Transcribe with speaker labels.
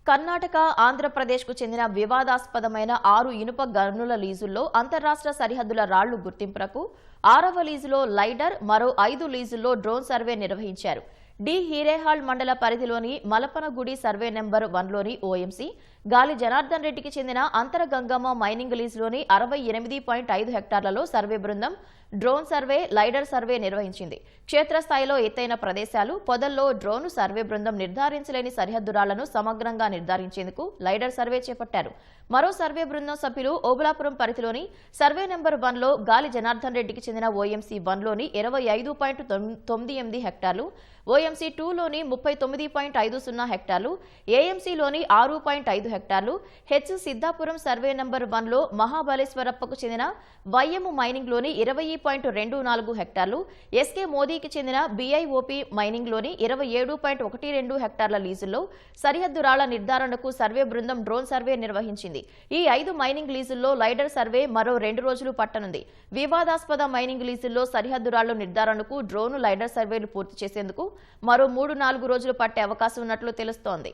Speaker 1: కర్ణాటక, ఆంధ్రప్రదేశ్కు చెందిన వివాదాస్పదమైన 6 ఇనుప గనుల లీజుల్లో అంతర్రాష్ట్ర సరిహద్దుల రాళ్లు గుర్తింపునకు 6వ లీజులో లైడర్, మరో 5 లీజుల్లో డ్రోన్ సర్వే నిర్వహించారు. డి హీరేహాల్ మండల పరిధిలోని మలపనగుడి సర్వే నెంబర్ 1లోని ఓఎంసీ, గాలి జనార్దన్ రెడ్డికి చెందిన అంతరగంగమ్మ మైనింగ్ లీజులోని 68.5 హెక్టార్లలో సర్వే బృందం డ్రోన్ సర్వే, లైడర్ సర్వే నిర్వహించింది. క్షేత్రస్థాయిలో ఎత్తైన ప్రదేశాలు, పొదల్లో డ్రోన్ సర్వే బృందం నిర్ధారించలేని సరిహద్దురాలను సమగ్రంగా నిర్ధారించేందుకు లైడర్ సర్వే చేపట్టారు. మరో సర్వే బృందం సభ్యులు ఓబులాపురం పరిధిలోని సర్వే నెంబర్ 1లో గాలి జనార్దన్ రెడ్డికి చెందిన ఓఎంసీ 1లోని 25.98 హెక్టార్లు, ఓఎంసీ 2లోని 39.50 హెక్టార్లు, ఏఎంసీలోని 6.5 హెక్టార్లు, హెచ్ సిద్ధాపురం సర్వే నెంబర్ 1లో మహాబలేశ్వరప్పకు చెందిన వైఎం మైనింగ్లోని 20.24 హెక్టార్లు, ఎస్కే మోదీకి చెందిన బీఐఓపీ మైనింగ్లోని 27.12 హెక్టార్ల లీజుల్లో సరిహద్దు రాళ్ల నిర్ధారణకు సర్వే బృందం డ్రోన్ సర్వే నిర్వహించింది. ఈ 5 మైనింగ్ లీజుల్లో లైడర్ సర్వే మరో 2 రోజులు పట్టనుంది. వివాదాస్పద మైనింగ్ లీజుల్లో సరిహద్దు రాళ్ల నిర్ధారణకు డ్రోన్, లైడర్ సర్వేలు పూర్తి చేసేందుకు మరో 3-4 రోజులు పట్టే అవకాశం ఉన్నట్లు తెలుస్తోంది.